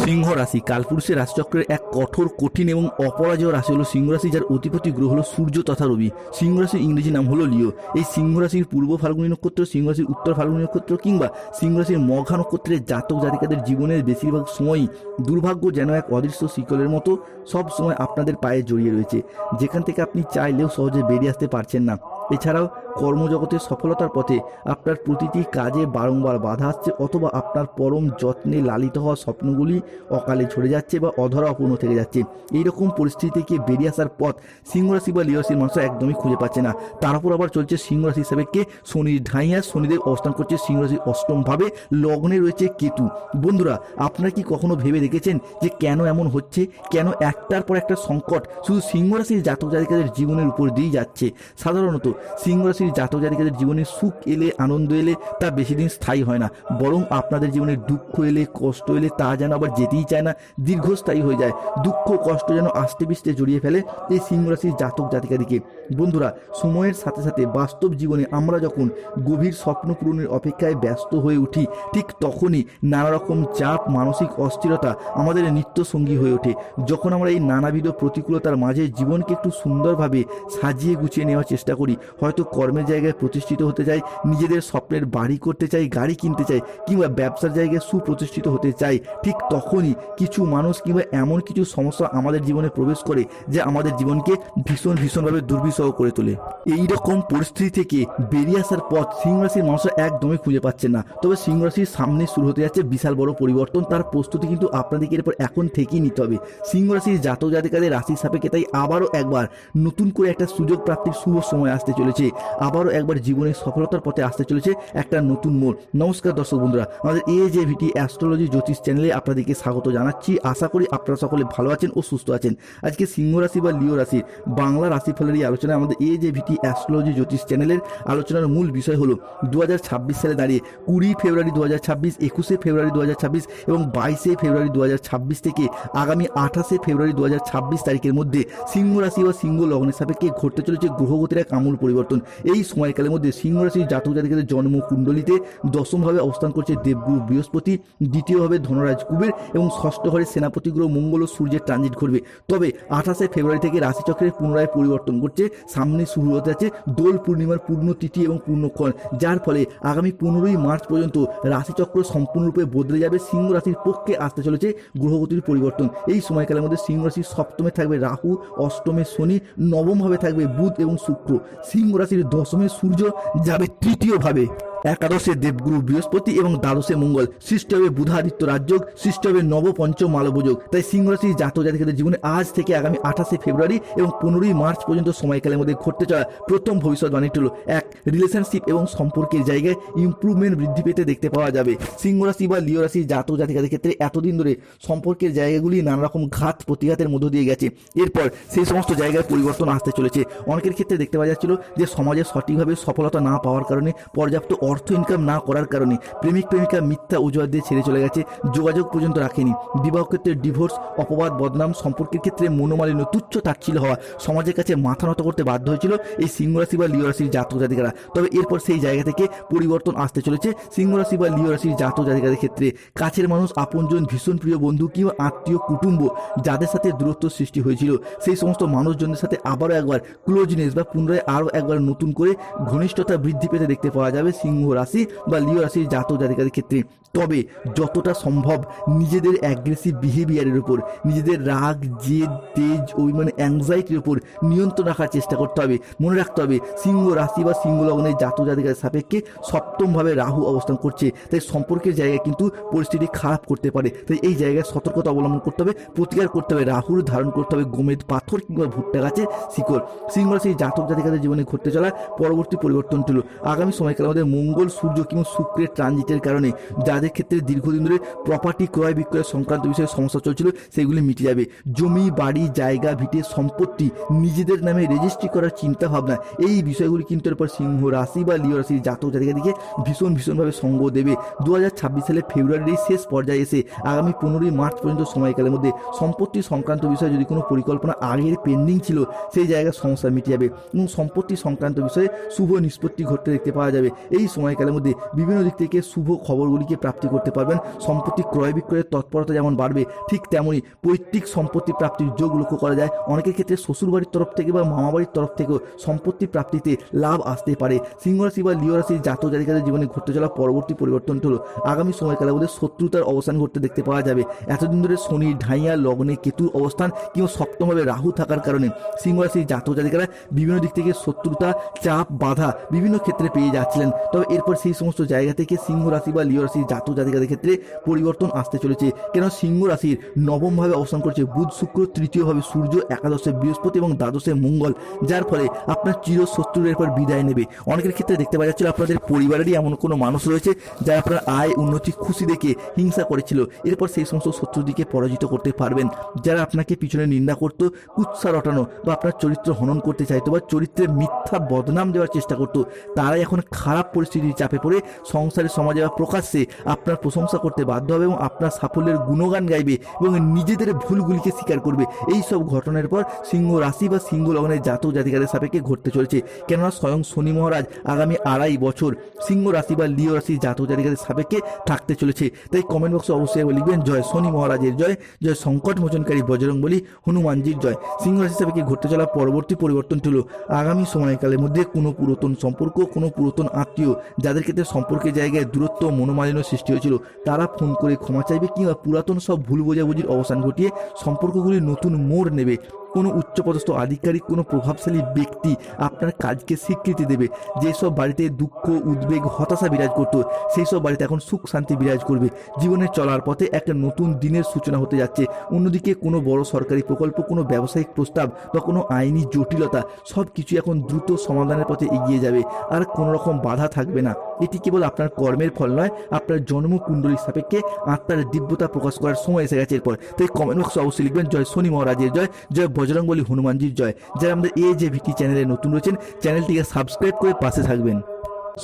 সিংহ রাশি কালপুরুষের রাশিচক্রের এক কঠোর, কঠিন এবং অপরাজেয় রাশি হলো সিংহ রাশি, যার অধিপতি গ্রহ হলো সূর্য তথা রবি। সিংহ রাশির ইংরেজি নাম হলো লিও। এই সিংহ রাশির পূর্ব ফাল্গুনী নক্ষত্র, সিংহ রাশির উত্তর ফাল্গুনী নক্ষত্র কিংবা সিংহ রাশির মঘা নক্ষত্রের জাতক জাতিকাদের জীবনের বেশিরভাগ সময়ই দুর্ভাগ্য যেন এক অদৃশ্য শিকলের মতো সব সময় আপনাদের পায়ে জড়িয়ে রয়েছে, যেখান থেকে আপনি চাইলেও সহজে বেরিয়ে আসতে পারছেন না। এছাড়াও কর্মজগতের সফলতার পথে আপনার প্রতিটি কাজে বারংবার বাধা আসছে, অথবা আপনার পরম যত্নে লালিত হওয়া স্বপ্নগুলি অকালে ঝরে যাচ্ছে বা অধরা অপূর্ণ থেকে যাচ্ছে। এইরকম পরিস্থিতি থেকে বেরিয়ে আসার পথ সিংহ রাশি বা লিও রাশির মানুষ একদমই খুঁজে পাচ্ছে না। তার উপর আবার চলছে সিংহ রাশি হিসাবে কে শনির ঢাইয়া, শনিদেব অবস্থান করছে সিংহ রাশির অষ্টম ভাবে, লগ্নে রয়েছে কেতু। বন্ধুরা, আপনারা কি কখনো ভেবে দেখেছেন যে কেন এমন হচ্ছে? কেন একটার পর একটা সংকট শুধু সিংহ রাশির জাতক জাতিকাদের জীবনের উপর দিয়েই যাচ্ছে? সাধারণত সিংহ রাশির জাতক জাতিকাদের জীবনে সুখ এলে, আনন্দ এলে তা বেশি দিন স্থায়ী হয় না, বরং আপনাদের জীবনে দুঃখ এলে, কষ্ট এলে তা যেন আবার যেতেই চায় না, দীর্ঘস্থায়ী হয়ে যায়। দুঃখ কষ্ট যেন আষ্টে পিষ্টে জড়িয়ে ফেলে এই সিংহ রাশির জাতক জাতিকাদিকে। বন্ধুরা, সময়ের সাথে সাথে বাস্তব জীবনে আমরা যখন গভীর স্বপ্ন পূরণের অপেক্ষায় ব্যস্ত হয়ে উঠি, ঠিক তখনই নানা রকম চাপ, মানসিক অস্থিরতা আমাদের নিত্য সঙ্গী হয়ে ওঠে। যখন আমরা এই নানাবিধ প্রতিকূলতার মাঝে জীবনকে একটু সুন্দরভাবে সাজিয়ে গুছিয়ে নেওয়ার চেষ্টা করি, হয়তো কর্মের জায়গায় প্রতিষ্ঠিত হতে চাই, নিজেদের স্বপ্নের বাড়ি করতে চাই, গাড়ি কিনতে চাই, কিংবা ব্যবসার জায়গায় সুপ্রতিষ্ঠিত হতে চাই, ঠিক তখনই কিছু মানুষ কিংবা এমন কিছু সমস্যা আমাদের জীবনে প্রবেশ করে যে আমাদের জীবনকে ভীষণভাবে দুর্বিষহ করে তোলে। এই রকম পরিস্থিতি থেকে বেরিয়ে আসার পথ সিংহ রাশির মানুষরা একদমই খুঁজে পাচ্ছেন না। তবে সিংহ রাশির সামনে শুরু হতে যাচ্ছে বিশাল বড় পরিবর্তন, তার প্রস্তুতি কিন্তু আপনাদেরকে এরপর এখন থেকেই নিতে হবে। সিংহ রাশির জাতক জাতিকাদের রাশির সাপেক্ষে তাই আবারও একবার নতুন করে একটা সুযোগ প্রাপ্তির শুভ সময় আসতে চলেছে, আবারও একবার জীবনের সফলতার পথে আসতে চলেছে একটা নতুন মোড়। নমস্কার দর্শক বন্ধুরা, আমাদের AJVT অ্যাস্ট্রোলজি জ্যোতিষ চ্যানেলে আপনাদেরকে স্বাগত জানাচ্ছি। আশা করি আপনারা সকলে ভালো আছেন ও সুস্থ আছেন। আজকে সিংহ রাশি বা লিও রাশির বাংলা রাশিফলের এই আলোচনায় আমাদের AJVT অ্যাস্ট্রোলজি জ্যোতিষ চ্যানেলের আলোচনার মূল বিষয় হলো 2026 সালে দাঁড়িয়ে 20 ফেব্রুয়ারি 2026, 21 ফেব্রুয়ারি 2026 এবং 22 ফেব্রুয়ারি 2026 থেকে আগামী 28 ফেব্রুয়ারি 2026 তারিখের মধ্যে সিংহ রাশি বা সিংহ লগ্নের সাপেক্ষে ঘটতে চলেছে গ্রহগতির এক আমূল পরিবর্তন। এই সময়কালের মধ্যে সিংহ রাশির জাতক জাতিকাদের জন্ম কুণ্ডলিতে দশমভাবে অবস্থান করছে দেবগুরু বৃহস্পতি, দ্বিতীয়ভাবে ধনরাজ কুবের এবং ষষ্ঠ ঘরে সেনাপতি গ্রহ মঙ্গল ও সূর্যের ট্রানজিট ঘটবে। তবে 28 ফেব্রুয়ারি থেকে রাশিচক্রের পুনরায় পরিবর্তন করছে। সামনে শুরু হতে যাচ্ছে দোল পূর্ণিমার পূর্ণ তিথি এবং পূর্ণক্ষণ, যার ফলে আগামী 15ই মার্চ পর্যন্ত রাশিচক্র সম্পূর্ণরূপে বদলে যাবে। সিংহ রাশির পক্ষে আসতে চলেছে গ্রহগতির পরিবর্তন। এই সময়কালের মধ্যে সিংহ রাশির সপ্তমে থাকবে রাহু, অষ্টমে শনি, নবমভাবে থাকবে বুধ এবং শুক্র। সিংহ রাশির দশমে সূর্য যাবে তৃতীয় ভাবে, একাদশে দেবগুরু বৃহস্পতি এবং দ্বাদশে মঙ্গল। সৃষ্টি হবে বুধাদিত্য রাজযোগ, সৃষ্টি হবে নবপঞ্চম মালবযোগ। তাই সিংহ রাশির জাতক জাতিকাদের জীবনে আজ থেকে আগামী 28 ফেব্রুয়ারি এবং 15ই মার্চ পর্যন্ত সময়কালের মধ্যে ঘটতে চলা প্রথম ভবিষ্যৎবাণীটি হলো এক, রিলেশনশিপ এবং সম্পর্কের জায়গায় ইমপ্রুভমেন্ট বৃদ্ধি পেতে দেখতে পাওয়া যাবে। সিংহ রাশি বা লিও রাশির জাতক জাতিকাদের ক্ষেত্রে এতদিন ধরে সম্পর্কের জায়গাগুলি নানা রকম ঘাত প্রতিঘাতের মধ্য দিয়ে গেছে, এরপর সেই সমস্ত জায়গায় পরিবর্তন আসতে চলেছে। অনেকের ক্ষেত্রে দেখতে পাওয়া যাচ্ছিল যে সমাজে সঠিকভাবে সফলতা না পাওয়ার কারণে, পর্যাপ্ত অর্থ ইনকাম না করার কারণে প্রেমিক প্রেমিকা মিথ্যা অজুহাত দিয়ে ছেড়ে চলে গেছে, যোগাযোগ পর্যন্ত রাখেনি। বিবাহ ক্ষেত্রে ডিভোর্স, অপবাদ, বদনাম, সম্পর্কের ক্ষেত্রে মনোমালিন্য, তুচ্ছ তাচ্ছিল্য হওয়া, সমাজের কাছে মাথা নত করতে বাধ্য হয়েছিল এই সিংহ রাশি বা লিও রাশির জাতক জাতিকারা। তবে এরপর সেই জায়গা থেকে পরিবর্তন আসতে চলেছে সিংহ রাশি বা লিও রাশির জাতক জাতিকাদের ক্ষেত্রে। কাছের মানুষ, আপনজন, ভীষণ প্রিয় বন্ধু কিংবা আত্মীয় কুটুম্ব যাদের সাথে দূরত্ব সৃষ্টি হয়েছিল, সেই সমস্ত মানুষজনের সাথে আবারও একবার ক্লোজনেস বা পুনরায় আরও একবার নতুন করে ঘনিষ্ঠতা বৃদ্ধি পেতে দেখতে পাওয়া যাবে সিংহ রাশি বা লিও রাশির জাতক জাতিকাদের ক্ষেত্রে। তবে যতটা সম্ভব নিজেদের অ্যাগ্রেসিভ বিহেভিয়ারের উপর, নিজেদের রাগ, জেদ, তেজ, অভিমান, অ্যাংজাইটির উপর নিয়ন্ত্রণ রাখার চেষ্টা করতে হবে। মনে রাখতে হবে সিংহ রাশি বা সিংহ লগ্নের জাতক জাতিকাদের সাপেক্ষে সপ্তমভাবে রাহু অবস্থান করছে, তাই সম্পর্কের জায়গায় কিন্তু পরিস্থিতি খারাপ করতে পারে। তাই এই জায়গায় সতর্কতা অবলম্বন করতে হবে, প্রতিকার করতে হবে। রাহুর ধারণ করতে হবে গোমেদ পাথর কিংবা ভুট্টা গাছের শিকড়। সিংহ রাশির জাতক জাতিকাদের জীবনে ঘটতে চলা পরবর্তী পরিবর্তনটি হলো আগামী সময়কালের মধ্যে মঙ্গল, সূর্য কিংবা শুক্রের ট্রানজিটের কারণে যাদের ক্ষেত্রে দীর্ঘদিন ধরে প্রপার্টি ক্রয় বিক্রয় সংক্রান্ত বিষয়ে সমস্যা চলছিল, সেগুলি মিটে যাবে। জমি, বাড়ি, জায়গা, ভিটে, সম্পত্তি নিজেদের নামে রেজিস্ট্রি করার চিন্তা ভাবনা, এই বিষয়গুলি কিন্তু এরপর সিংহ রাশি বা লিও রাশির জাতক জাতিকাদেরকে ভীষণভাবে সঙ্গ দেবে। 2026 সালে ফেব্রুয়ারির শেষ পর্যায়ে এসে আগামী 15ই মার্চ পর্যন্ত সময়কালের মধ্যে সম্পত্তি সংক্রান্ত বিষয়ে যদি কোনো পরিকল্পনা আগের পেন্ডিং ছিল, সেই জায়গায় সমস্যা মিটে যাবে এবং সম্পত্তি সংক্রান্ত বিষয়ে শুভ নিষ্পত্তি ঘটতে দেখতে পাওয়া যাবে। এই সময়কালের মধ্যে বিভিন্ন দিক থেকে শুভ খবরগুলিকে প্রাপ্তি করতে পারবেন। সম্পত্তি ক্রয় বিক্রয়ের তৎপরতা যেমন বাড়বে, ঠিক তেমনই পৈতৃক সম্পত্তি প্রাপ্তির যোগ লক্ষ্য করা যায়। অনেকের ক্ষেত্রে শ্বশুরবাড়ির তরফ থেকে বা মামাবাড়ির তরফ থেকেও সম্পত্তি প্রাপ্তিতে লাভ আসতে পারে। সিংহ রাশি বা লিও রাশির জাতক জাতিকাদের জীবনে ঘটতে চলা পরবর্তী পরিবর্তনটি হলো আগামী সময়কালের মধ্যে শত্রুতার অবসান ঘটতে দেখতে পাওয়া যাবে। এতদিন ধরে শনি ঢাইয়া লগ্নে কেতুর অবস্থান কিংবা সপ্তমভাবে রাহু থাকার কারণে সিংহ রাশির জাতক জাতিকারা বিভিন্ন দিক থেকে শত্রুতা, চাপ, বাধা বিভিন্ন ক্ষেত্রে পেয়ে যাচ্ছিলেন। তবে এরপর সেই সমস্ত জায়গা থেকে সিংহ রাশি বা লিও রাশির জাতক জাতিকাদের ক্ষেত্রে পরিবর্তন আসতে চলেছে। কেন সিংহ রাশির নবমভাবে অবস্থান করছে বুধ, শুক্র, তৃতীয়ভাবে সূর্য, একাদশে বৃহস্পতি এবং দ্বাদশে মঙ্গল, যার ফলে আপনার চিরশত্রুর এরপর বিদায় নেবে। অনেকের ক্ষেত্রে দেখতে পাওয়া যাচ্ছিল আপনাদের পরিবারেরই এমন কোনো মানুষ রয়েছে যারা আপনার আয়, উন্নতি, খুশি দেখে হিংসা করেছিল। এরপর সেই সমস্ত শত্রুদিকে পরাজিত করতে পারবেন। যারা আপনাকে পিছনে নিন্দা করত, কুৎসা রটানো বা আপনার চরিত্র হনন করতে চাইতো বা চরিত্রের মিথ্যা বদনাম দেওয়ার চেষ্টা করতো, তারাই এখন খারাপ পরিস্থিতির চাপে পড়ে সংসারের সমাজে বা প্রকাশ্যে আপনার প্রশংসা করতে বাধ্য হবে এবং আপনার সাফল্যের গুণগান গাইবে এবং নিজেদের ভুলগুলিকে স্বীকার করবে। এই সব ঘটনার পর সিংহ রাশি বা সিংহ লগ্নের জাতক জাতিকাদের সাপেক্ষে ঘটতে চলেছে। কেননা স্বয়ং শনি মহারাজ আগামী 2.5 বছর সিংহ রাশি বা লিও রাশির জাতক জাতিকাদের সাপেক্ষে থাকতে চলেছে। তাই কমেন্ট বক্সে অবশ্যই লিখবেন জয় শনি মহারাজের জয়, জয় সংকট মোচনকারী বজরংবলী হনুমানজির জয়। সিংহ রাশি সাপেক্ষে ঘটতে চলা পরবর্তী পরিবর্তনটি হলো আগামী সময়কালের মধ্যে কোনো পুরাতন সম্পর্ক, কোনো পুরাতন আত্মীয় যাদের ক্ষেত্রে সম্পর্কের জায়গায় দূরত্ব, মনোমালিন্য সৃষ্টি হয়েছিল, তারা ফোন করে ক্ষমা চাইবে কিংবা পুরাতন সব ভুল বোঝাবুঝির অবসান ঘটিয়ে সম্পর্কগুলি নতুন মোড় নেবে। কোনো উচ্চপদস্থ আধিকারিক, কোনো প্রভাবশালী ব্যক্তি আপনার কাজকে স্বীকৃতি দেবে। যেসব বাড়িতে দুঃখ, উদ্বেগ, হতাশা বিরাজ করতো, সেই সব বাড়িতে এখন সুখ শান্তি বিরাজ করবে। জীবনের চলার পথে একটা নতুন দিনের সূচনা হতে যাচ্ছে। অন্যদিকে কোনো বড় সরকারি প্রকল্প, কোনো ব্যবসায়িক প্রস্তাব বা কোনো আইনি জটিলতা সব কিছু এখন দ্রুত সমাধানের পথে এগিয়ে যাবে। আর কোনো রকম বাধা থাকবে না। এটি কেবল আপনার কর্মের ফল নয়, আপনার জন্মকুণ্ডলীর সাপেক্ষে আত্মার দিব্যতা প্রকাশ করার সময় এসে গেছে এরপর। তাই কমেন্ট বক্সে অবশ্যই লিখবেন জয় শনি মহারাজের জয়, জয় বজরংবলী হনুমানজির জয়। যারা আমাদের AJVT চ্যানেলে নতুন রয়েছেন, চ্যানেলটিকে সাবস্ক্রাইব করে পাশে থাকবেন।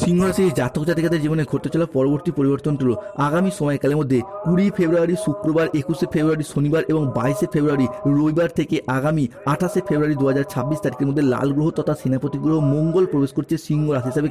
সিংহ রাশির জাতক জাতিকাদের জীবনে ঘটতে চলা পরবর্তী পরিবর্তনটি হলো আগামী সময়কালের মধ্যে 20 ফেব্রুয়ারি শুক্রবার, 21 ফেব্রুয়ারি শনিবার এবং 22 ফেব্রুয়ারি রবিবার থেকে আগামী 28 ফেব্রুয়ারি 2026 তারিখের মধ্যে লাল গ্রহ তথা সেনাপতি গ্রহ মঙ্গল প্রবেশ করছে সিংহ রাশি হিসাবে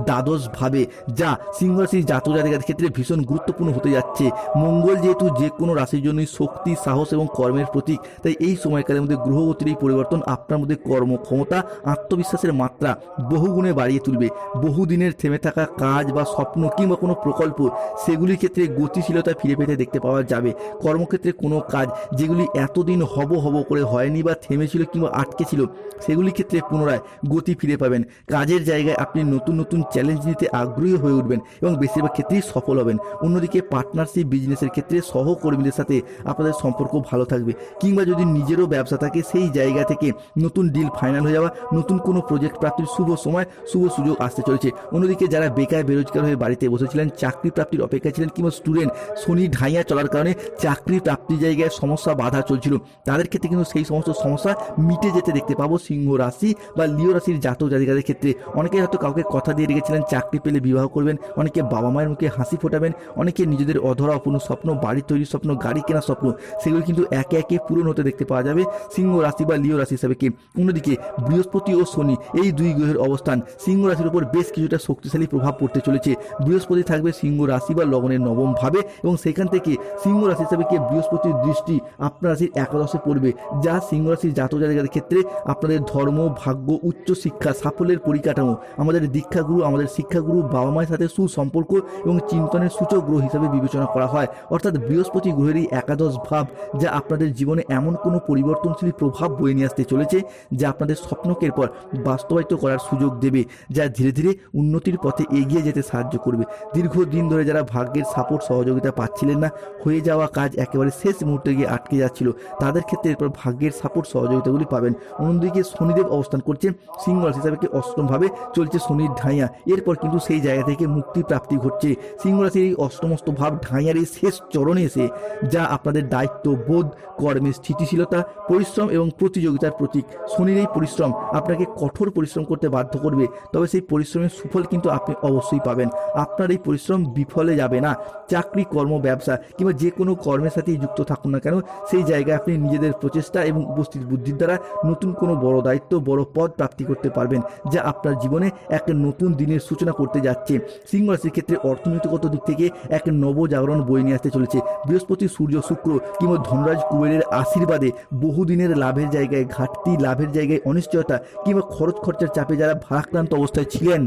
দ্বাদশ ভাবে, যা সিংহ রাশির জাতক জাতিকাদের ক্ষেত্রে ভীষণ গুরুত্বপূর্ণ হতে যাচ্ছে। মঙ্গল যেহেতু যে কোনো রাশির জন্যই শক্তি, সাহস এবং কর্মের প্রতীক, তাই এই সময়কালের মধ্যে গ্রহগতির এই পরিবর্তন আপনার মধ্যে কর্মক্ষমতা, আত্মবিশ্বাসের মাত্রা বহুগুণে বাড়িয়ে তুলবে। বহুদিনের থেমে থাকা কাজ বা স্বপ্ন কিংবা কোনো প্রকল্প, সেগুলির ক্ষেত্রে গতিশীলতা ফিরে পেতে দেখতে পাওয়া যাবে। কর্মক্ষেত্রে কোনো কাজ যেগুলি এতদিন হব করে হয়নি বা থেমেছিল কিংবা আটকে ছিল, সেগুলির ক্ষেত্রে পুনরায় গতি ফিরে পাবেন। কাজের জায়গায় আপনি নতুন নতুন চ্যালেঞ্জ নিতে আগ্রহী হয়ে উঠবেন এবং বেশিরভাগ ক্ষেত্রেই সফল হবেন। অন্যদিকে পার্টনারশিপ বিজনেসের ক্ষেত্রে সহকর্মীদের সাথে আপনাদের সম্পর্ক ভালো থাকবে, কিংবা যদি নিজেরও ব্যবসা থাকে সেই জায়গা থেকে নতুন ডিল ফাইনাল হয়ে যাওয়া, নতুন কোনো প্রজেক্ট প্রাপ্তির শুভ সময়, শুভ সুযোগ আসতে চলেছে। অন্যদিকে যারা বেকার বেরোজগার হয়ে বাড়িতে বসেছিলেন, চাকরি প্রাপ্তির অপেক্ষায় ছিলেন কিংবা স্টুডেন্ট, শনি ঢাইয়া চলার কারণে চাকরি প্রাপ্তির জায়গায় সমস্যা বাধা চলছিল, তাদের ক্ষেত্রে কিন্তু সেই সমস্ত সমস্যা মিটে যেতে দেখতে পাবো সিংহ রাশি বা লিও রাশির জাতক জাতিকাদের ক্ষেত্রে। অনেকে হয়তো কাউকে কথা দিয়ে রেখেছিলেন চাকরি পেলে বিবাহ করবেন, অনেকে বাবা মায়ের মুখে হাসি ফোটাবেন, অনেকে নিজেদের অধরা অপূর্ণ স্বপ্ন, বাড়ি তৈরির স্বপ্ন, গাড়ি কেনার স্বপ্ন, সেগুলো কিন্তু একে একে পূরণ হতে দেখতে পাওয়া যাবে সিংহ রাশি বা লিও রাশি হিসাবে। অন্যদিকে বৃহস্পতি ও শনি এই দুই গ্রহের অবস্থান সিংহ রাশির উপর বেশ কিছুটা শক্তিশালী প্রভাব পড়তে চলেছে। বৃহস্পতি থাকবে সিংহ রাশি বা লগ্নের নবম ভাবে এবং সেখান থেকে সিংহ রাশি হিসাবে বৃহস্পতির দৃষ্টি আপনার রাশির একাদশে পড়বে, যা সিংহ রাশির জাতক জাতিকাদের ক্ষেত্রে আপনাদের ধর্ম, ভাগ্য, উচ্চ শিক্ষা, সাফল্যের পরিকাঠামো, আমাদের দীক্ষাগুরু, আমাদের শিক্ষাগুরু, বাবা মায়ের সাথে সুসম্পর্ক এবং চিন্তনের সূচক গ্রহ হিসাবে বিবেচনা করা হয়। অর্থাৎ বৃহস্পতি গ্রহেরই একাদশ ভাব, যা আপনাদের জীবনে এমন কোনো পরিবর্তনশীল প্রভাব বয়ে নিয়ে আসতে চলেছে যা আপনাদের স্বপ্নকে এরপর বাস্তবায়িত করার সুযোগ দেবে, যা ধীরে ধীরে উন্নতির পথে এগিয়ে যেতে সাহায্য করবে। দীর্ঘদিন ধরে যারা ভাগ্যের সাপোর্ট সহযোগিতা পাচ্ছিলেন না, হয়ে যাওয়া কাজ একেবারে শেষ মুহূর্তে গিয়ে আটকে যাচ্ছিল, তাদের ক্ষেত্রে এরপর ভাগ্যের সাপোর্ট সহযোগিতাগুলি পাবেন। অন্যদিকে শনিদেব অবস্থান করছে সিংহ রাশি হিসাবে অষ্টমভাবে, চলছে শনির ঢাইয়া। এরপর কিন্তু সেই জায়গা থেকে মুক্তি প্রাপ্তি ঘটছে সিংহ রাশির এই অষ্টমস্ত ভাব ঢাইয়ার এই শেষ চরণে এসে, যা আপনাদের দায়িত্ব বোধ, কর্মের স্থিতিশীলতা, পরিশ্রম এবং প্রতিযোগিতার প্রতীক। শনির এই পরিশ্রম আপনাকে কঠোর পরিশ্রম করতে বাধ্য করবে, তবে সেই পরিশ্রমের সুফল সুফল কিন্তু আপনি অবশ্যই পাবেন। আপনার এই পরিশ্রম বিফলে যাবে না। চাকরি, কর্ম, ব্যবসা কিংবা যে কোনো কর্মের সাথেই যুক্ত থাকুন না কেন, সেই জায়গায় আপনি নিজেদের প্রচেষ্টা এবং উপস্থিত বুদ্ধির দ্বারা নতুন কোনো বড় দায়িত্ব, বড় পদ প্রাপ্তি করতে পারবেন, যা আপনার জীবনে এক নতুন দিনের সূচনা করতে যাচ্ছে। সিংহ রাশির ক্ষেত্রে অর্থনৈতিকগত দিক থেকে এক নবজাগরণ বয়ে নিয়ে আসতে চলেছে। বৃহস্পতি, সূর্য, শুক্র কিংবা ধনরাজ কুবেরের আশীর্বাদে বহুদিনের লাভের জায়গায় ঘাটতি, লাভের জায়গায় অনিশ্চয়তা কিংবা খরচ খরচার চাপে যারা ভারাক্রান্ত অবস্থায় ছিলেন,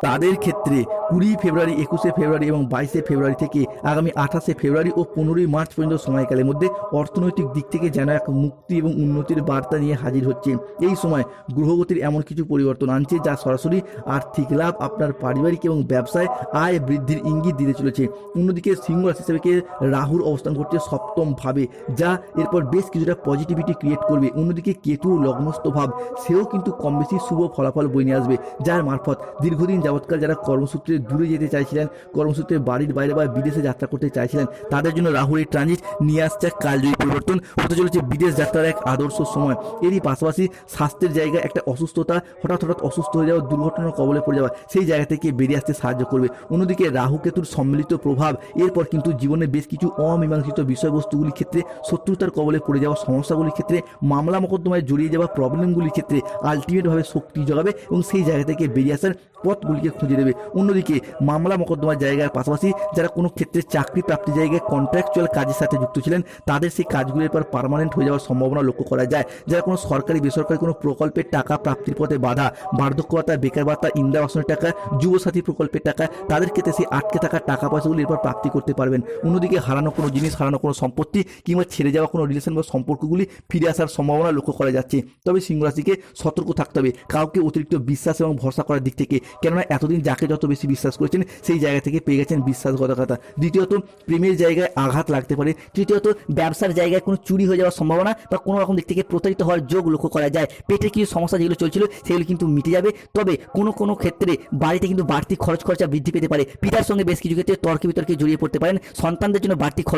তাদের ক্ষেত্রে 20 ফেব্রুয়ারি, 21 ফেব্রুয়ারি এবং 22 ফেব্রুয়ারি থেকে আগামী 28 ফেব্রুয়ারি ও 15 মার্চ পর্যন্ত সময়কালের মধ্যে অর্থনৈতিক দিক থেকে যেন এক মুক্তি এবং উন্নতির বার্তা নিয়ে হাজির হচ্ছে। এই সময় গ্রহগতির এমন কিছু পরিবর্তন আনছে যা সরাসরি আর্থিক লাভ, আপনার পারিবারিক এবং ব্যবসায় আয় বৃদ্ধির ইঙ্গিত দিতে চলেছে। অন্যদিকে সিংহ রাশি হিসেবে রাহুর অবস্থান করছে সপ্তম ভাবে, যা এরপর বেশ কিছুটা পজিটিভিটি ক্রিয়েট করবে। অন্যদিকে কেতু লগ্নস্থ ভাব, সেও কিন্তু কম বেশি শুভ ফলাফল বয়ে নিয়ে আসবে, যার মারফত দীর্ঘদিন যাবৎকাল যারা কর্মসূত্রে দূরে যেতে চাইছিলেন, কর্মসূত্রে বাড়ির বাইরে বা বিদেশে যাত্রা করতে চাইছিলেন, তাদের জন্য রাহুর এই ট্রানজিট নিয়ে আসছে এক কালজয়ী পরিবর্তন। হতে চলেছে বিদেশ যাত্রার এক আদর্শ সময়। এরই পাশাপাশি স্বাস্থ্যের জায়গায় একটা অসুস্থতা, হঠাৎ অসুস্থ হয়ে যাওয়া, দুর্ঘটনার কবলে পড়ে যাওয়া, সেই জায়গা থেকে বেরিয়ে আসতে সাহায্য করবে। অন্যদিকে রাহু কেতুর সম্মিলিত প্রভাব এরপর কিন্তু জীবনে বেশ কিছু অমীমাংসিত বিষয়বস্তুগুলির ক্ষেত্রে, শত্রুতার কবলে পড়ে যাওয়া সমস্যাগুলির ক্ষেত্রে, মামলা মোকদ্দমায় জড়িয়ে যাওয়া প্রবলেমগুলির ক্ষেত্রে আলটিমেটভাবে শক্তি জোগাবে এবং সেই জায়গা থেকে বেরিয়ে আসার পথগুলিকে খুঁজে দেবে। অন্যদিকে মামলা মোকদ্দমার জায়গার পাশাপাশি যারা কোনো ক্ষেত্রে চাকরি প্রাপ্তি জায়গায় কন্ট্রাকচুয়াল কাজের সাথে যুক্ত ছিলেন, তাদের সেই কাজগুলির পর পার্মানেন্ট হয়ে যাওয়ার সম্ভাবনা লক্ষ্য করা যায়। যারা কোনো সরকারি বেসরকারি কোনো প্রকল্পের টাকা প্রাপ্তির পথে বাধা, বার্ধক্য ভাতা, বেকার ভাতা, ইন্দিরা আবাসনের টাকা, যুবসাথী প্রকল্পের টাকা, তাদের ক্ষেত্রে সেই আটকে থাকা টাকা পয়সাগুলি এরপর প্রাপ্তি করতে পারবেন। অন্যদিকে হারানো কোনো জিনিস, হারানো কোনো সম্পত্তি কিংবা ছেড়ে যাওয়া কোনো রিলেশন বা সম্পর্কগুলি ফিরে আসার সম্ভাবনা লক্ষ্য করা যাচ্ছে। তবে সিংহ রাশিকে সতর্ক থাকতে হবে কাউকে অতিরিক্ত বিশ্বাস এবং ভরসা করার দিক থেকে, কেননা এতদিন যাকে যত বেশি বিশ্বাস করেছেন সেই জায়গা থেকে পেয়ে গেছেন বিশ্বাসঘাতকতা। দ্বিতীয়ত, প্রেমের জায়গায় আঘাত লাগতে পারে। তৃতীয়ত, ব্যবসার জায়গায় কোনো চুরি হয়ে যাওয়ার সম্ভাবনা বা কোনো রকম দিক থেকে প্রতারিত হওয়ার যোগ লক্ষ্য করা যায়। পেটে কিছু সমস্যা যেগুলো চলছিল সেগুলো কিন্তু মিটে যাবে। তবে কোনো ক্ষেত্রে বাড়িতে কিন্তু বাড়তি খরচা বৃদ্ধি পেতে পারে। পিতার সঙ্গে বেশ কিছু ক্ষেত্রে তর্কে বিতর্কে জড়িয়ে পড়তে পারেন। সন্তানদের জন্য বাড়তি খরচ